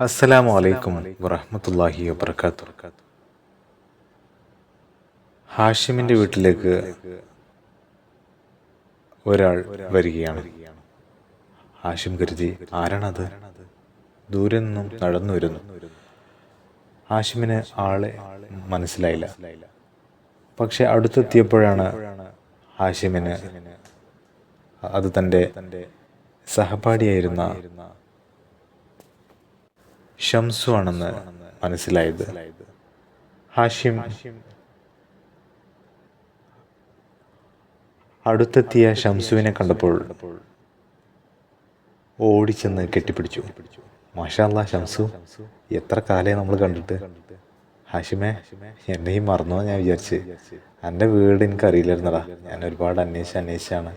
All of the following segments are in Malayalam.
അസ്സലാമു അലൈക്കും വറഹ്മത്തുള്ളാഹി വബറകാതുഹു. ഹാഷിമിൻ്റെ വീട്ടിലേക്ക് ഒരാൾ വരികയാണ്. ഹാഷിം കരുതി, ആരാണത്? ദൂരെ നിന്നും നടന്നു വരുന്നു. ഹാഷിമിന് ആളെ മനസ്സിലായില്ല. പക്ഷെ അടുത്തെത്തിയപ്പോഴാണ് ഹാഷിമിന് അത് തൻ്റെ സഹപാഠിയായിരുന്ന ഷംസു ആണെന്ന് മനസ്സിലായത്. ഹാഷിം അടുത്തെത്തിയ ഷംസുവിനെ കണ്ടപ്പോൾ ഓടിച്ചെന്ന് കെട്ടിപ്പിടിച്ചു. മാഷാ അല്ലാ ഷംസു, എത്ര കാലമായി നമ്മൾ കണ്ടിട്ട്. ഹാഷിമേ, എന്നെയും മറന്നോ ഞാൻ വിചാരിച്ച്. എൻ്റെ വീട് എനിക്കറിയില്ലായിരുന്നടാ. ഞാൻ ഒരുപാട് അന്വേഷിച്ചാണ്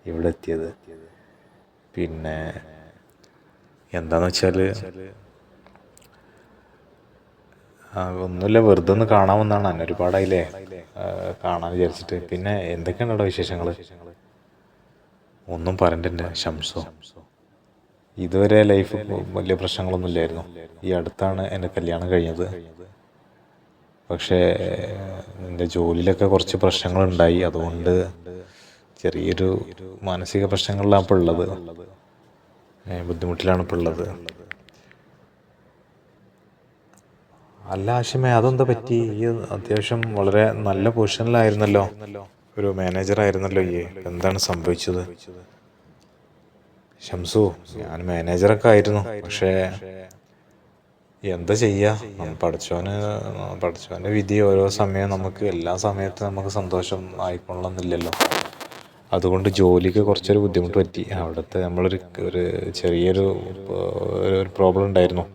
ഇവിടെ എത്തിയത്. പിന്നെ എന്താന്ന് വെച്ചാൽ ഒന്നുമില്ല, വെറുതെ ഒന്ന് കാണാമെന്നാണ്. എന്നെ ഒരുപാടായില്ലേ കാണാൻ വിചാരിച്ചിട്ട്. പിന്നെ എന്തൊക്കെയാണ് അവിടെ വിശേഷങ്ങൾ? ഒന്നും പറയണ്ടെൻ്റെ ഷംസോ, ഇതുവരെ ലൈഫ് വലിയ പ്രശ്നങ്ങളൊന്നും ഇല്ലായിരുന്നു. ഈ അടുത്താണ് എൻ്റെ കല്യാണം കഴിഞ്ഞത്. പക്ഷേ എൻ്റെ ജോലിയിലൊക്കെ കുറച്ച് പ്രശ്നങ്ങളുണ്ടായി. അതുകൊണ്ട് ചെറിയൊരു മാനസിക പ്രശ്നങ്ങളിലാണ് ഇപ്പോൾ ഉള്ളത്. ബുദ്ധിമുട്ടിലാണ് ഇപ്പോൾ ഉള്ളത്. അല്ല ഹാഷിമേ, അതെന്താ പറ്റി? ഈ അത്യാവശ്യം വളരെ നല്ല പൊസിഷനിലായിരുന്നല്ലോ, ഒരു മാനേജറായിരുന്നല്ലോ. ഈ എന്താണ് സംഭവിച്ചത്? ഷംസു, ഞാൻ മാനേജറൊക്കെ ആയിരുന്നു. പക്ഷേ എന്താ ചെയ്യുക, പഠിച്ചവൻ്റെ വിധി. ഓരോ സമയം നമുക്ക് എല്ലാ സമയത്തും നമുക്ക് സന്തോഷം ആയിക്കൊള്ളണമെന്നില്ലല്ലോ. അതുകൊണ്ട് ജോലിക്ക് കുറച്ചൊരു ബുദ്ധിമുട്ട് പറ്റി. അവിടുത്തെ നമ്മളൊരു ചെറിയൊരു പ്രോബ്ലം ഉണ്ടായിരുന്നു.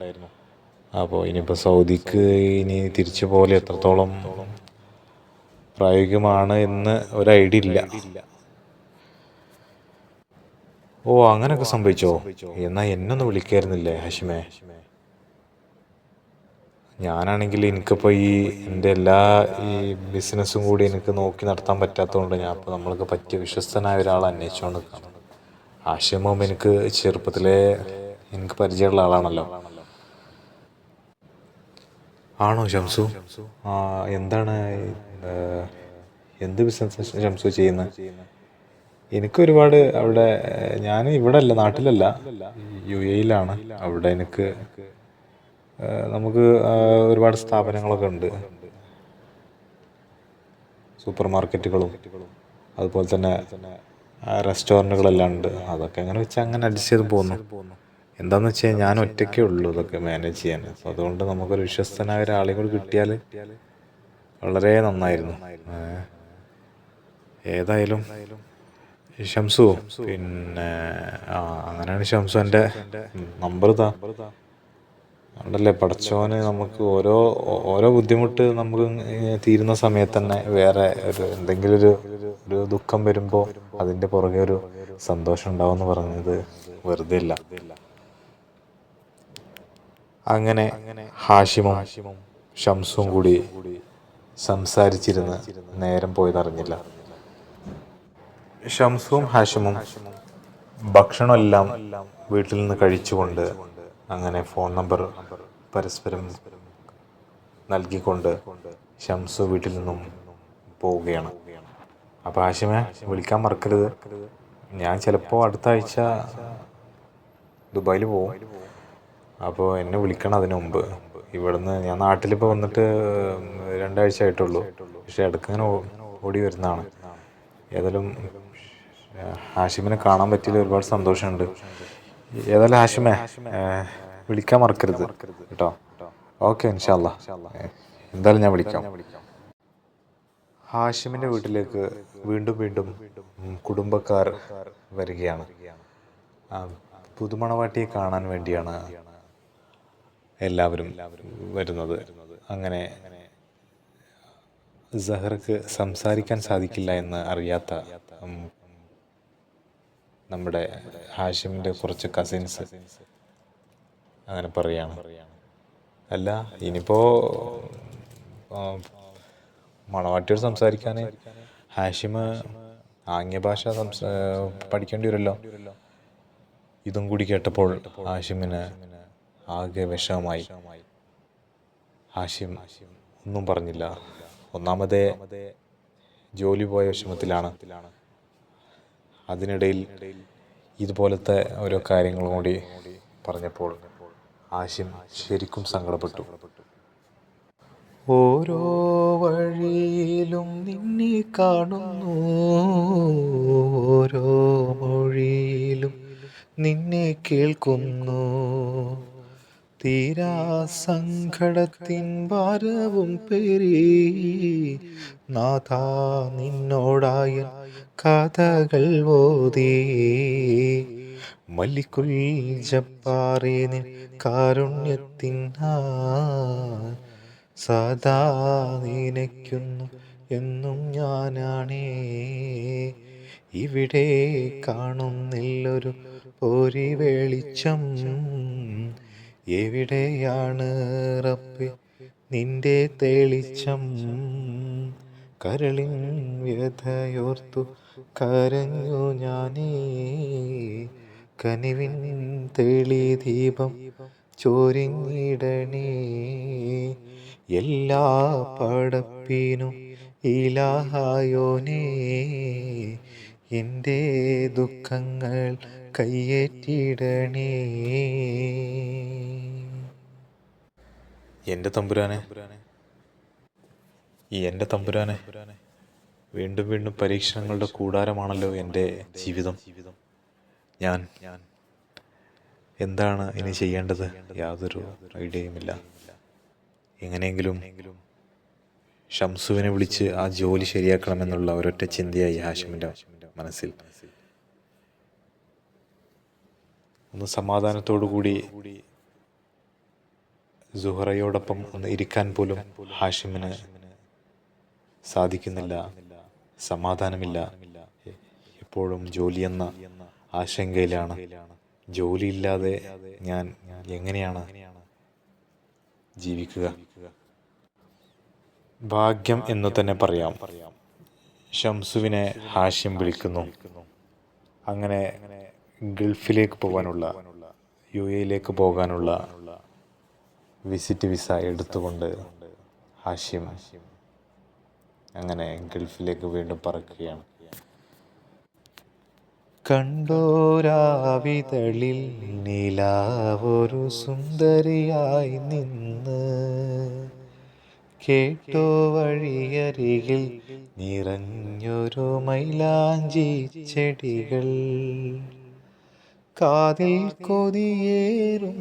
അപ്പോൾ ഇനിയിപ്പോൾ സൗദിക്ക് ഇനി തിരിച്ചു പോലെ എത്രത്തോളം പ്രായോഗികമാണ് എന്ന് ഒരു ഐഡിയ ഇല്ല. ഓ, അങ്ങനെയൊക്കെ സംഭവിച്ചോ? എന്നാൽ എന്നൊന്ന് വിളിക്കായിരുന്നില്ലേ ഹാഷിമേ? ഞാനാണെങ്കിൽ എനിക്കിപ്പോൾ എൻ്റെ എല്ലാ ബിസിനസ്സും കൂടി എനിക്ക് നോക്കി നടത്താൻ പറ്റാത്തതുകൊണ്ട് ഞാൻ ഇപ്പോൾ നമ്മൾക്ക് പറ്റിയ വിശ്വസ്തനായ ഒരാളെ അന്വേഷിച്ചുകൊണ്ട് നിൽക്കണം. ഹാഷിമും എനിക്ക് ചെറുപ്പത്തിലേ എനിക്ക് പരിചയമുള്ള ആളാണല്ലോ. ആണോ ഷംസു? എന്താണ്, എന്ത് ബിസിനസ് ഷംസു ചെയ്യുന്നത്? എനിക്കൊരുപാട് അവിടെ, ഞാൻ ഇവിടെ അല്ല, നാട്ടിലല്ല, UAE-യിലാണ്. അവിടെ നമുക്ക് ഒരുപാട് സ്ഥാപനങ്ങളൊക്കെ ഉണ്ട്. സൂപ്പർ മാർക്കറ്റുകളും അതുപോലെ തന്നെ റെസ്റ്റോറൻറ്റുകളെല്ലാം ഉണ്ട്. അതൊക്കെ അങ്ങനെ വെച്ച് അങ്ങനെ അഡ്ജസ്റ്റ് ചെയ്ത് പോകുന്നു. എന്താണെന്ന് വെച്ചാൽ ഞാൻ ഒറ്റയ്ക്കേ ഉള്ളൂ ഇതൊക്കെ മാനേജ് ചെയ്യാൻ. അപ്പോൾ അതുകൊണ്ട് നമുക്കൊരു വിശ്വസ്തനായ ഒരാളെ കൂടി കിട്ടിയാൽ വളരെ നന്നായിരുന്നു. ഏതായാലും ഷംസു, പിന്നെ അങ്ങനെയാണ് ഷംസു എൻ്റെ നമ്പർ ഉണ്ടല്ലേ. പടച്ചോന് നമുക്ക് ഓരോ ബുദ്ധിമുട്ട് നമുക്ക് തീരുന്ന സമയത്ത് തന്നെ വേറെ എന്തെങ്കിലും ഒരു ദുഃഖം വരുമ്പോൾ അതിൻ്റെ പുറകെ ഒരു സന്തോഷം ഉണ്ടാവും എന്ന് പറഞ്ഞത് വെറുതെ ഇല്ല. അങ്ങനെ ഹാഷിമും ഷംസും കൂടി സംസാരിച്ചിരുന്ന് നേരം പോയതറിഞ്ഞില്ല. ഷംസും ഹാഷിമും ഭക്ഷണമെല്ലാം വീട്ടിൽ നിന്ന് കഴിച്ചുകൊണ്ട് അങ്ങനെ ഫോൺ നമ്പർ പരസ്പരം നൽകിക്കൊണ്ട് ഷംസു വീട്ടിൽ നിന്നും പോവുകയാണ്. അപ്പോൾ ഹാഷിമെ, വിളിക്കാൻ മറക്കരുത്. ഞാൻ ചിലപ്പോൾ അടുത്ത ആഴ്ച ദുബായിൽ പോവും. അപ്പോൾ എന്നെ വിളിക്കണം അതിന് മുമ്പ്. ഇവിടുന്ന് ഞാൻ നാട്ടിലിപ്പോൾ വന്നിട്ട് 2 ആഴ്ച ആയിട്ടുള്ളൂ. പക്ഷേ ഇടയ്ക്കിങ്ങനെ ഓടി വരുന്നതാണ്. ഏതായാലും ഹാഷിമിനെ കാണാൻ പറ്റിയതിൽ ഒരുപാട് സന്തോഷമുണ്ട്. ഏതായാലും ഹാഷിമെ, വിളിക്കാൻ മറക്കരുത് കേട്ടോ. ഓക്കെ, ഇൻഷാ അല്ലാ. എന്തായാലും ഞാൻ വിളിക്കാം. ഹാഷിമിൻ്റെ വീട്ടിലേക്ക് വീണ്ടും കുടുംബക്കാർ വരികയാണ്. പുതുമണവാട്ടിയെ കാണാൻ വേണ്ടിയാണ് എല്ലാവരും വരുന്നത്. അങ്ങനെ സഹറക്ക് സംസാരിക്കാൻ സാധിക്കില്ല എന്ന് അറിയാത്ത നമ്മുടെ ഹാഷിമിൻ്റെ കുറച്ച് കസിൻസ് അങ്ങനെ പറയാണ്, അല്ല ഇനിയിപ്പോൾ മണവാട്ടിയോട് സംസാരിക്കാൻ ഹാഷിം ആംഗ്യഭാഷ പഠിക്കേണ്ടി വരുമല്ലോ. ഇതും കൂടി കേട്ടപ്പോൾ ഹാഷിമിന് ആകെ വിഷമമായി. ഹാഷിം ഒന്നും പറഞ്ഞില്ല. ഒന്നാമതേ ജോലി പോയ വിഷമത്തിലാണ്. അതിനിടയിൽ ഇതുപോലത്തെ ഓരോ കാര്യങ്ങളും കൂടി പറഞ്ഞപ്പോൾ ഹാഷിം ശരിക്കും സങ്കടപ്പെട്ടു. ഓരോ വഴിയിലും നിന്നെ കാണുന്നു, ഓരോ മൊഴിയിലും നിന്നെ കേൾക്കുന്നു, തീരാ സങ്കടത്തിൻ ഭാരവും പേറി നാഥാ നിന്നോടായ കഥകൾ ഓതി. മലിക്കുൽ ജബ്ബാറേ നിൻ കാരുണ്യത്തിനായി സദാ നിനയ്ക്കുന്നു എന്നും ഞാനാണേ. ഇവിടെ കാണുന്നില്ലൊരു പൊരി വെളിച്ചം, എവിടെയാണ് റബ്ബേ നിന്റെ തെളിച്ചം. കരളിൻ വ്യഥയോർത്തു കരഞ്ഞു ഞാനേ, കനിവിൻ തെളി ദീപം ചൊരിഞ്ഞിടണേ. എല്ലാ പടപ്പിനും ഇലാഹായോനേ, എൻ്റെ ദുഃഖങ്ങൾ കയ്യേറ്റിടണേ. എൻ്റെ തമ്പുരാനെ, എൻ്റെ തമ്പുരാനെ, വീണ്ടും വീണ്ടും പരീക്ഷണങ്ങളുടെ കൂടാരമാണല്ലോ എൻ്റെ ജീവിതം. ഞാൻ എന്താണ് ഇനി ചെയ്യേണ്ടത്? യാതൊരു ഐഡിയയുമില്ല. എങ്ങനെയെങ്കിലും ഷംസുവിനെ വിളിച്ച് ആ ജോലി ശരിയാക്കണമെന്നുള്ള ഒരൊറ്റ ചിന്തയായി ഹാഷിമിൻ്റെ മനസ്സിൽ. ഒന്ന് സമാധാനത്തോടു കൂടി സുഹറയോടൊപ്പം ഒന്ന് ഇരിക്കാൻ പോലും ഹാഷിമിന് സാധിക്കുന്നില്ല. സമാധാനമില്ല. എപ്പോഴും ജോലി എന്ന ആശങ്കയിലാണ്. ജോലിയില്ലാതെ ഞാൻ എങ്ങനെയാണ് ജീവിക്കുക? ഭാഗ്യം എന്ന് തന്നെ പറയാം. ഷംസുവിനെ ഹാഷിം വിളിക്കുന്നു. അങ്ങനെ ഗൾഫിലേക്ക് പോകാനുള്ള, UAE പോകാനുള്ള വിസിറ്റ് വിസ എടുത്തുകൊണ്ട് ഹാഷിം അങ്ങനെ ഗൾഫിലേക്ക് വീണ്ടും പറക്കുകയാണ്. കണ്ടോരാവിതളിൽ നിലാവൊരു സുന്ദരിയായി നിന്ന്, കേട്ടോ വഴിയരികിൽ നിറഞ്ഞൊരു മൈലാഞ്ചി ചെടികൾ, കാതിൽ കൊതിയേറും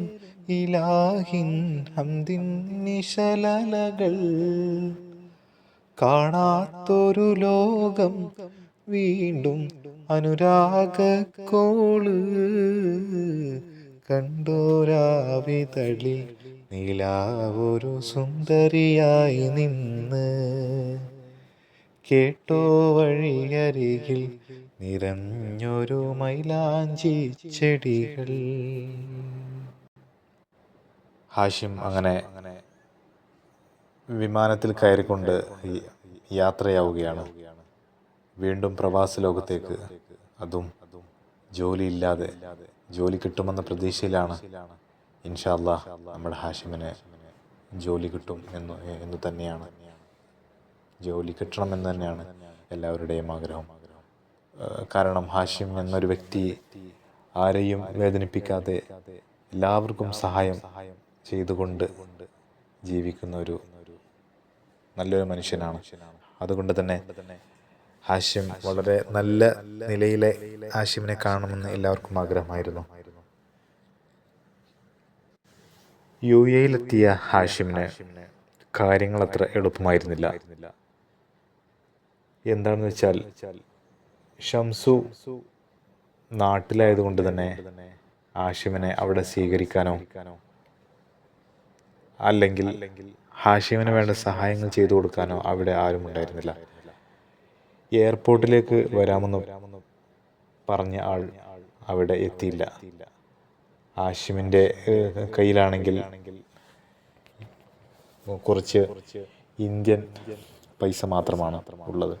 ഇലാഹിൻ ഹംദിൻ നിശലലകൾ, കാണാത്തൊരു ലോകം വീണ്ടും അനുരാഗക്കോള്, കണ്ടോരാവിതളിൽ നിലാവൊരു സുന്ദരിയായി നിന്ന്, കേട്ടോ വഴിയരികിൽ നിറഞ്ഞൊരു മൈലാഞ്ചി ചെടികൾ. ഹാഷിം അങ്ങനെ വിമാനത്തിൽ കയറിക്കൊണ്ട് യാത്രയാവുകയാണ് വീണ്ടും പ്രവാസ ലോകത്തേക്ക്. അതും ജോലിയില്ലാതെ. ജോലി കിട്ടുമെന്ന പ്രതീക്ഷയിലാണ്. ഇൻഷാ അല്ലാഹ് നമ്മുടെ ഹാഷിമിന് ജോലി കിട്ടും എന്ന് തന്നെയാണ്. ജോലി കിട്ടണമെന്ന് തന്നെയാണ് എല്ലാവരുടെയും ആഗ്രഹം. കാരണം ഹാഷിം എന്നൊരു വ്യക്തി ആരെയും വേദനിപ്പിക്കാതെ എല്ലാവർക്കും സഹായം ചെയ്തുകൊണ്ട് ജീവിക്കുന്ന ഒരു നല്ലൊരു മനുഷ്യനാണ്. അതുകൊണ്ട് തന്നെ ഹാഷിം വളരെ നല്ല നിലയിലെ ഹാഷിമിനെ കാണണമെന്ന് എല്ലാവർക്കും ആഗ്രഹമായിരുന്നു. UAE ഹാഷിമിന് കാര്യങ്ങൾ അത്ര എളുപ്പമായിരുന്നില്ല. എന്താണെന്ന് വെച്ചാൽ ഷംസു നാട്ടിലായതുകൊണ്ട് തന്നെ ഹാഷിമിനെ അവിടെ സ്വീകരിക്കാനോ അല്ലെങ്കിൽ ഹാഷിമിന് വേണ്ട സഹായങ്ങൾ ചെയ്തു കൊടുക്കാനോ അവിടെ ആരും ഉണ്ടായിരുന്നില്ല. എയർപോർട്ടിലേക്ക് വരാമെന്ന് പറഞ്ഞ ആൾ അവിടെ എത്തിയില്ല. ഹാഷിമിൻ്റെ കയ്യിലാണെങ്കിൽ കുറച്ച് ഇന്ത്യൻ പൈസ മാത്രമാണ് ഉള്ളത്.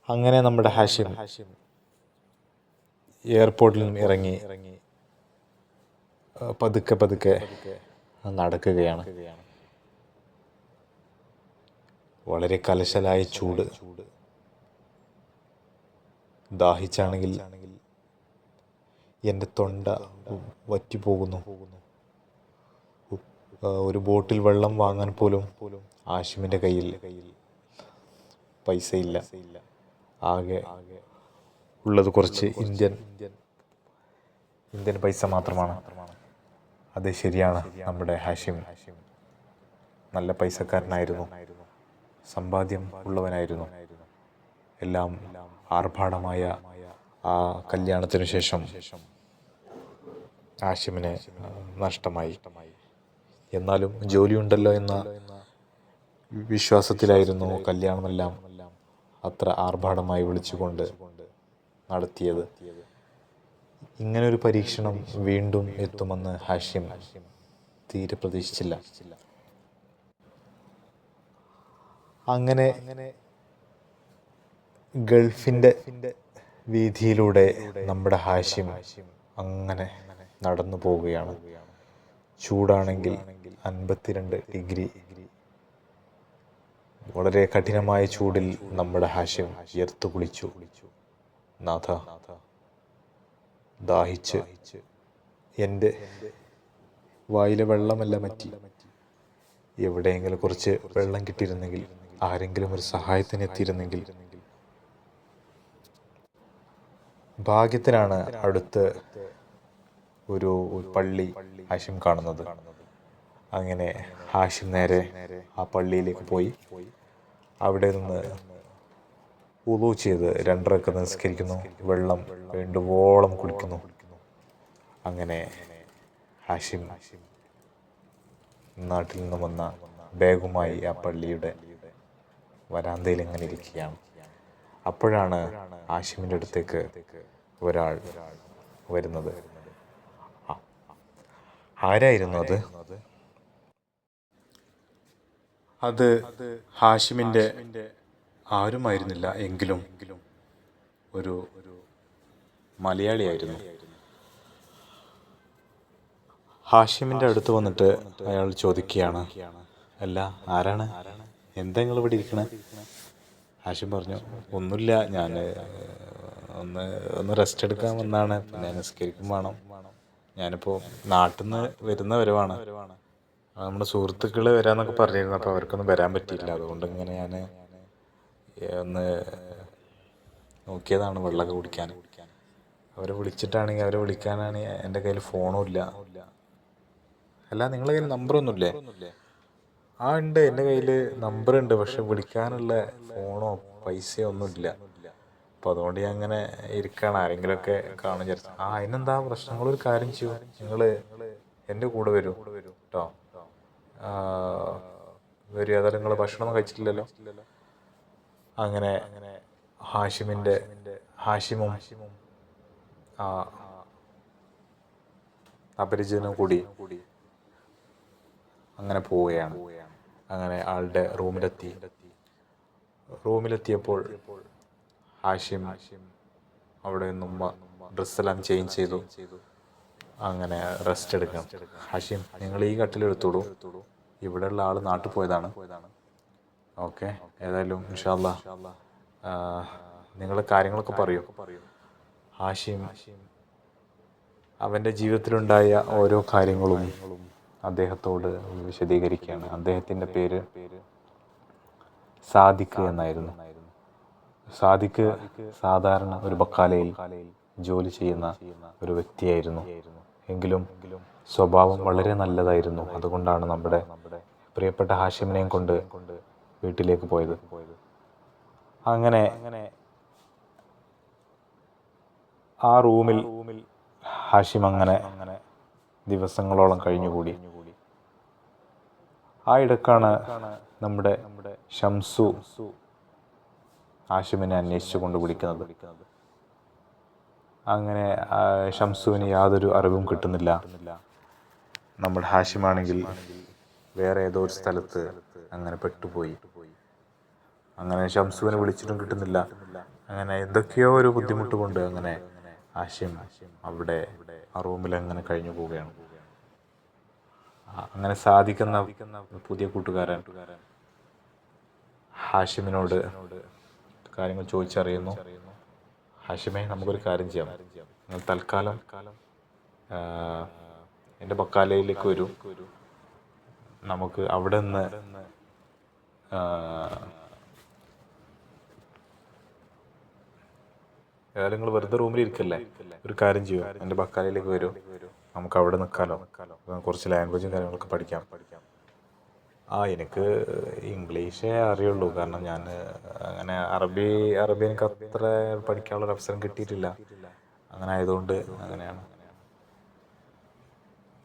അങ്ങനെ നമ്മുടെ ഹാഷിം എയർപോർട്ടിൽ നിന്ന് ഇറങ്ങി പതുക്കെ പതുക്കെ നടക്കുകയാണ്. വളരെ കലശലായ ചൂട്. ദാഹിച്ചാണെങ്കിൽ എൻ്റെ തൊണ്ട വറ്റിപ്പോകുന്നു. ഒരു ബോട്ടിൽ വെള്ളം വാങ്ങാൻ പോലും ഹാഷിമിൻ്റെ കയ്യിൽ പൈസയില്ല. ആകെ ഉള്ളത് കുറച്ച് ഇന്ത്യൻ പൈസ മാത്രമാണ്. അത് ശരിയാണ്, നമ്മുടെ ഹാഷിം നല്ല പൈസക്കാരനായിരുന്നു, സമ്പാദ്യം ഉള്ളവനായിരുന്നു. എല്ലാം ആർഭാടമായ ആ കല്യാണത്തിനു ശേഷം ഹാഷിമിന് നഷ്ടമായി. എന്നാലും ജോലിയുണ്ടല്ലോ എന്ന വിശ്വാസത്തിലായിരുന്നു കല്യാണമെല്ലാം അത്ര ആർഭാടമായി വിളിച്ചുകൊണ്ട് നടത്തിയത്. ഇങ്ങനൊരു പരീക്ഷണം വീണ്ടും എത്തുമെന്ന് ഹാഷിം തീരെ പ്രതീക്ഷിച്ചില്ല. അങ്ങനെ ഗൾഫിൻ്റെ വീതിയിലൂടെ നമ്മുടെ ഹാഷിം അങ്ങനെ നടന്നു പോവുകയാണ്. ചൂടാണെങ്കിൽ 52 ഡിഗ്രി. വളരെ കഠിനമായ ചൂടിൽ നമ്മുടെ ഹാഷിം വിയർത്തു കുളിച്ചു. നാഥ, ദാഹിച്ച് എൻ്റെ വായിലെ വെള്ളമെല്ലാം വറ്റി. എവിടെയെങ്കിലും കുറച്ച് വെള്ളം കിട്ടിയിരുന്നെങ്കിൽ, ആരെങ്കിലും ഒരു സഹായത്തിന് എത്തിയിരുന്നെങ്കിൽ. ഭാഗ്യത്തിനാണ് അടുത്ത് ഒരു പള്ളി ഹാഷിം കാണുന്നത്. അങ്ങനെ ഹാഷിം നേരെ ആ പള്ളിയിലേക്ക് പോയി അവിടെ നിന്ന് വുളൂ ചെയ്ത് 2 റക്അത്ത് നിസ്കരിക്കുന്നു. വെള്ളം വേണ്ടുവോളം കുടിക്കുന്നു. അങ്ങനെ ഹാഷിം നാട്ടിൽ നിന്ന് വന്ന ബാഗുമായി ആ പള്ളിയുടെ വരാന്തയിൽ ഇങ്ങനെ ഇരിക്കുകയാണ്. അപ്പോഴാണ് ഹാഷിമിൻ്റെ അടുത്തേക്ക് ഒരാൾ വരുന്നത്. ആരായിരുന്നു അത്? അത് ഹാഷിമിൻ്റെ ആരുമായിരുന്നില്ല, എങ്കിലും ഒരു മലയാളിയായിരുന്നു. ഹാഷിമിൻ്റെ അടുത്ത് വന്നിട്ട് അയാൾ ചോദിക്കുകയാണ്, അല്ല, ആരാണ്? എന്താ നിങ്ങൾ ഇവിടെ ഇരിക്കണേ? ഹാഷിം പറഞ്ഞു, ഒന്നുമില്ല, ഞാൻ ഒന്ന് റെസ്റ്റ് എടുക്കാൻ വന്നാണ്, പിന്നെ നിസ്കരിക്കും വേണം. ഞാനിപ്പോൾ നാട്ടിൽ നിന്ന് വരുന്ന വരവാണ്. നമ്മുടെ സുഹൃത്തുക്കൾ വരാമെന്നൊക്കെ പറഞ്ഞിരുന്നു, അപ്പോൾ അവർക്കൊന്നും വരാൻ പറ്റിയില്ല. അതുകൊണ്ട് ഇങ്ങനെ ഞാൻ ഒന്ന് നോക്കിയതാണ് വെള്ളമൊക്കെ കുടിക്കാൻ. അവരെ വിളിച്ചിട്ടാണെങ്കിൽ, അവരെ വിളിക്കാനാണെങ്കിൽ എൻ്റെ കയ്യിൽ ഫോണും ഇല്ല. അല്ല, നിങ്ങളുടെ കയ്യിൽ നമ്പറൊന്നുമില്ലേ? ആ, ഉണ്ട്, എൻ്റെ കയ്യിൽ നമ്പറുണ്ട്, പക്ഷെ വിളിക്കാനുള്ള ഫോണോ പൈസയോ ഒന്നുമില്ല. അപ്പോൾ അതുകൊണ്ട് ഞാൻ അങ്ങനെ ഇരിക്കുകയാണ്, ആരെങ്കിലുമൊക്കെ കാണും വിചാരിച്ചു. അതിനെന്താ പ്രശ്നങ്ങളൊരു കാര്യം ചെയ്യൂ, നിങ്ങൾ എൻ്റെ കൂടെ വരൂ കേട്ടോ. വരും. ഏതായാലും നിങ്ങൾ ഭക്ഷണമൊന്നും കഴിച്ചിട്ടില്ലല്ലോ. അങ്ങനെ ഹാഷിമും അപരിചിതനും കൂടി അങ്ങനെ പോവുകയാണ്. അങ്ങനെ ആളുടെ റൂമിലെത്തിയപ്പോൾ ഹാഷിം അവിടെ നിന്നും ഡ്രസ്സെല്ലാം ചേഞ്ച് ചെയ്തു. അങ്ങനെ റെസ്റ്റ് എടുക്കണം. ഹാഷിം, നിങ്ങൾ ഈ കട്ടിലെടുത്തോളൂ, ഇവിടെയുള്ള ആൾ നാട്ടിൽ പോയതാണ്. ഓക്കെ, ഏതായാലും ഇൻഷാ അല്ലാഹ് നിങ്ങൾ കാര്യങ്ങളൊക്കെ പറയൂ. ഹാഷിം അവൻ്റെ ജീവിതത്തിലുണ്ടായ ഓരോ കാര്യങ്ങളും അദ്ദേഹത്തോട് വിശദീകരിക്കുകയാണ്. അദ്ദേഹത്തിൻ്റെ പേര് സാദിഖ് എന്നായിരുന്നു. സാദിഖ് സാധാരണ ഒരു ബക്കാലയിൽ ജോലി ചെയ്യുന്ന ഒരു വ്യക്തിയായിരുന്നു. എങ്കിലും സ്വഭാവം വളരെ നല്ലതായിരുന്നു. അതുകൊണ്ടാണ് നമ്മുടെ പ്രിയപ്പെട്ട ഹാഷിമിനെയും കൊണ്ട് വീട്ടിലേക്ക് പോയത്. അങ്ങനെ ആ റൂമിൽ ഹാഷിം അങ്ങനെ ദിവസങ്ങളോളം കഴിഞ്ഞുകൂടി. ആ ഇടക്കാണ് നമ്മുടെ ഷംസു ഹാഷിമിനെ അന്വേഷിച്ചു കൊണ്ട് വിളിക്കുന്നത്. അങ്ങനെ ഷംസുവിന് യാതൊരു അറിവും കിട്ടുന്നില്ല. നമ്മുടെ ഹാഷിമാണെങ്കിൽ വേറെ ഏതോ ഒരു സ്ഥലത്ത് അങ്ങനെ പെട്ടുപോയി. അങ്ങനെ ഷംസുവിനെ വിളിച്ചിട്ടും കിട്ടുന്നില്ല. അങ്ങനെ എന്തൊക്കെയോ ഒരു ബുദ്ധിമുട്ട് കൊണ്ട് അങ്ങനെ ഹാഷിം അവിടെ ആ റൂമിൽ അങ്ങനെ കഴിഞ്ഞു പോവുകയാണ്. അങ്ങനെ സാധിക്കുന്ന പുതിയ കൂട്ടുകാരൻ ഹാഷിമിനോട് കാര്യങ്ങൾ ചോദിച്ചറിയുന്നു. ഹാഷിമേ, നമുക്കൊരു കാര്യം ചെയ്യാം. നിങ്ങൾ തൽക്കാലം എൻ്റെ ബക്കാലയിലേക്ക് വരൂ. നമുക്ക് അവിടെ നിന്ന് ഏതായാലും നിങ്ങൾ വെറുതെ റൂമിൽ ഇരിക്കല്ലേ, ഒരു കാര്യം ചെയ്യൂ, എൻ്റെ ബക്കാലയിലേക്ക് വരൂ, നമുക്ക് അവിടെ നിൽക്കാമല്ലോ, കുറച്ച് ലാംഗ്വേജും കാര്യങ്ങളൊക്കെ പഠിക്കാം. എനിക്ക് ഇംഗ്ലീഷേ അറിയുള്ളൂ. കാരണം ഞാൻ അങ്ങനെ അറബി എനിക്ക് അത്ര പഠിക്കാനുള്ളൊരു അവസരം കിട്ടിയിട്ടില്ല. അങ്ങനെ ആയതുകൊണ്ട് അങ്ങനെയാണ്.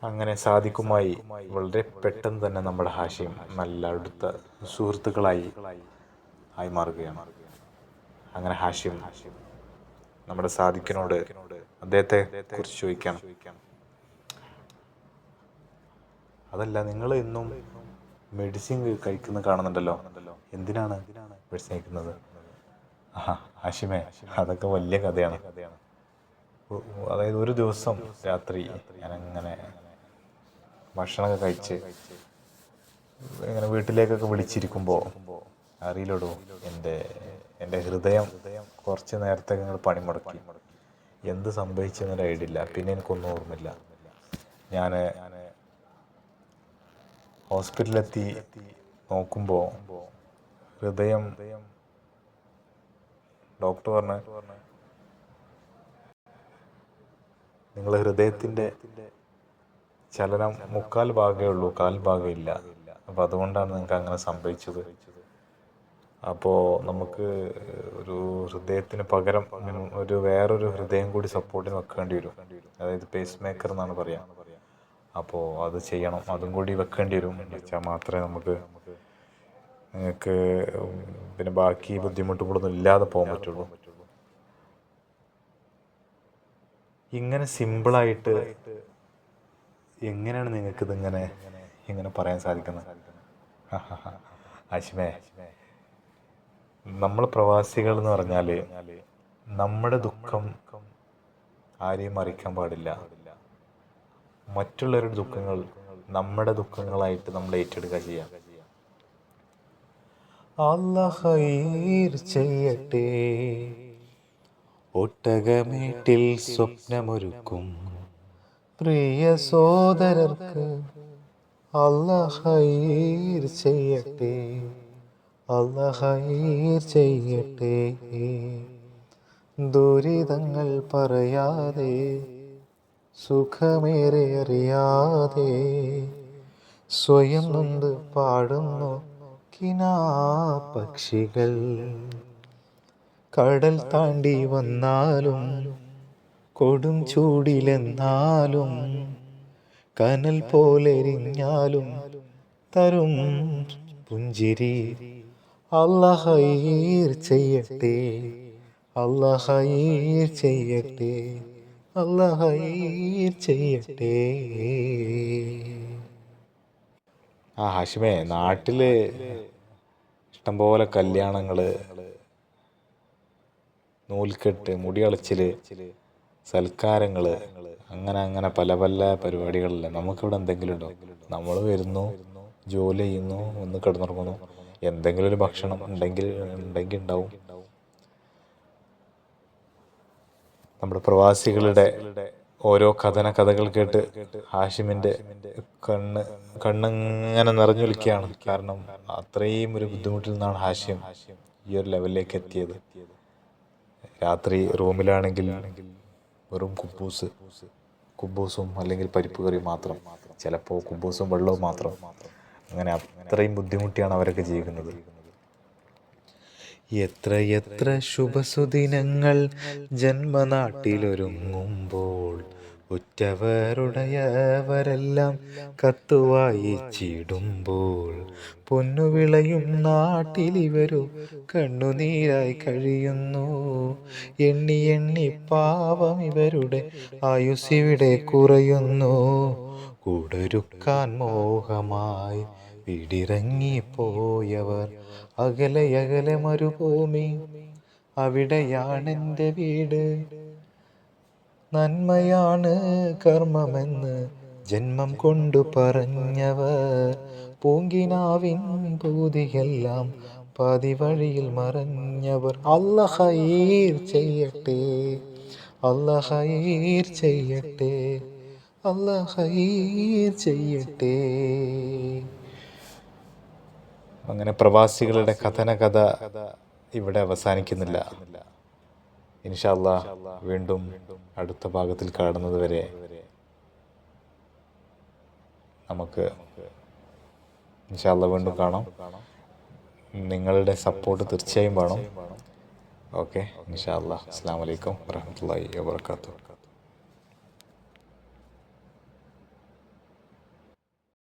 അങ്ങനെ സാദിഖുമായി വളരെ പെട്ടെന്ന് തന്നെ നമ്മുടെ ഹാഷിം നല്ല അടുത്ത സുഹൃത്തുക്കളായി മാറുകയാണ്. അങ്ങനെ ഹാഷിം നമ്മുടെ സാദിഖിനോട് അദ്ദേഹത്തെ കുറിച്ച് ചോദിക്കണം. അതല്ല, നിങ്ങൾ എന്നും മെഡിസിൻ കഴിക്കുന്ന കാണുന്നുണ്ടല്ലോ, എന്തിനാണ് മെഡിസിൻ കഴിക്കുന്നത്? ഹാഷിമേ, അതൊക്കെ വലിയ കഥയാണ്. അതായത് ഒരു ദിവസം രാത്രി ഞാനങ്ങനെ ഭക്ഷണമൊക്കെ കഴിച്ച് ഇങ്ങനെ വീട്ടിലേക്കൊക്കെ വിളിച്ചിരിക്കുമ്പോൾ അറിയില്ലടോ, എൻ്റെ ഹൃദയം കുറച്ച് നേരത്തേക്ക് നിങ്ങൾ പണിമുടക്കി. എന്ത് സംഭവിച്ചെന്നൊരു ഐഡിയ ഇല്ല. പിന്നെ എനിക്കൊന്നും ഓർമ്മയില്ല. ഞാൻ ഹോസ്പിറ്റലിലെത്തി നോക്കുമ്പോൾ ഹൃദയം ഡോക്ടർ പറഞ്ഞ നിങ്ങളെ ഹൃദയത്തിൻ്റെ ചലനം 3/4 ഭാഗമേ ഉള്ളൂ, 1/4 ഭാഗം ഇല്ല. അപ്പോൾ അതുകൊണ്ടാണ് നിങ്ങൾക്ക് അങ്ങനെ സംഭവിച്ചത്. അപ്പോൾ നമുക്ക് ഒരു ഹൃദയത്തിന് പകരം വേറൊരു ഹൃദയം കൂടി സപ്പോർട്ടിന് വെക്കേണ്ടി വരും. അതായത് പേസ് മേക്കർ എന്നാണ് പറയുക. അപ്പോൾ അത് ചെയ്യണം, അതും കൂടി വെക്കേണ്ടി വരും. വെച്ചാൽ മാത്രമേ നിങ്ങൾക്ക് പിന്നെ ബാക്കി ബുദ്ധിമുട്ടുകളൊന്നും ഇല്ലാതെ പോകാൻ പറ്റുള്ളൂ. ഇങ്ങനെ സിമ്പിളായിട്ട് എങ്ങനെയാണ് നിങ്ങൾക്കിതിങ്ങനെ പറയാൻ സാധിക്കുന്നത്? ഹാഷിമേ, നമ്മൾ പ്രവാസികൾ എന്ന് പറഞ്ഞാൽ നമ്മുടെ ദുഃഖം ആരെയും അറിയിക്കാൻ പാടില്ല. മറ്റുള്ളവരുടെ ദുഃഖങ്ങൾ നമ്മുടെ ദുഃഖങ്ങളായിട്ട് നമ്മൾ ഏറ്റെടുക്കുക ചെയ്യാം. അല്ലാഹ് ഖൈർ ചെയ്യട്ടെ, ഒട്ടകമേട്ടിൽ സ്വപ്നമൊരുക്കും പ്രിയ സോദരർക്ക് അല്ലാഹ് ഖൈർ ചെയ്യട്ടെ, അല്ലാഹ് ഖൈർ ചെയ്യട്ടെ. ദുരിതങ്ങൾ പറയാതെ സുഖമേറെ അറിയാതെ സ്വയം നൊന്ത് പാടുന്നു കിനാപ്പക്ഷികൾ. കടൽ താണ്ടി വന്നാലും കൊടും ചൂടിലെന്നാലും കനൽ പോലെരിഞ്ഞാലും തരും പുഞ്ചിരി. അല്ലാഹ് ഖൈർ ചെയ്യട്ടെ, അല്ലാഹ് ഖൈർ ചെയ്യട്ടെ, അല്ലാഹ് ഖൈർ ചെയ്യട്ടെ. ഹാഷിമേ, നാട്ടിൽ ഇഷ്ടംപോലെ കല്യാണങ്ങൾ, നൂൽക്കെട്ട്, മുടി കളച്ചിൽ, സൽക്കാരങ്ങൾ, അങ്ങനെ പല പരിപാടികളില്ല. നമുക്കിവിടെ എന്തെങ്കിലും ഉണ്ടോ? നമ്മൾ വരുന്നു, ജോലി ചെയ്യുന്നു, ഒന്ന് കിടന്നുറങ്ങുന്നു. എന്തെങ്കിലും ഒരു ഭക്ഷണം ഉണ്ടെങ്കിൽ ഉണ്ടാവും. നമ്മുടെ പ്രവാസികളുടെ ഓരോ കഥകൾ കേട്ട് ഹാഷിമിൻ്റെ കണ്ണിങ്ങനെ നിറഞ്ഞൊലിക്കുകയാണ്. കാരണം അത്രയും ഒരു ബുദ്ധിമുട്ടിൽ നിന്നാണ് ഹാഷിം ഈ ഒരു ലെവലിലേക്ക് എത്തിയത്. രാത്രി റൂമിലാണെങ്കിൽ വെറും കുബൂസും അല്ലെങ്കിൽ പരിപ്പ് കറിയും മാത്രം, ചിലപ്പോൾ കുബൂസും വെള്ളവും മാത്രം. അങ്ങനെ അത്രയും ബുദ്ധിമുട്ടിയാണ് അവരൊക്കെ ജീവിക്കുന്നത്. എത്ര ശുഭസുദിനങ്ങൾ ജന്മനാട്ടിലൊരുങ്ങുമ്പോൾ ഉറ്റവരുടയവരെല്ലാം കത്തുവായിച്ചിടുമ്പോൾ പൊന്നുവിളയും നാട്ടിലിവരു കണ്ണുനീരായി കഴിയുന്നു. എണ്ണി പാവം ഇവരുടെ ആയുസ്സിവിടെ കുറയുന്നു. കൂടൊരുക്കാൻ മോഹമായി വീടിറങ്ങിപ്പോയവർ അകലെ മരുഭൂമി, അവിടെയാണെൻ്റെ വീട്. നന്മയാണ് കർമ്മമെന്ന് ജന്മം കൊണ്ടു പറഞ്ഞവർ പൂങ്കിനാവിൻ പൂതിയെല്ലാം പതിവഴിയിൽ മറഞ്ഞവർ. അല്ലാഹ് ഖൈർ ചെയ്യട്ടെ, അല്ലാഹ് ഖൈർ ചെയ്യട്ടെ, അല്ലാഹ് ഖൈർ ചെയ്യട്ടെ. അങ്ങനെ പ്രവാസികളുടെ കഥന ഇവിടെ അവസാനിക്കുന്നില്ല. ഇൻഷാ അല്ലാഹ് വീണ്ടും അടുത്ത ഭാഗത്തിൽ കാണുന്നത് വരെ നമുക്ക് ഇൻഷാ അല്ലാഹ് വീണ്ടും കാണാം. നിങ്ങളുടെ സപ്പോർട്ട് തീർച്ചയായും വേണം. ഓക്കെ, ഇൻഷാ അല്ലാഹ്. അസ്സലാമു അലൈക്കും വറഹ്മത്തുള്ളാഹി വബറകാതുഹു.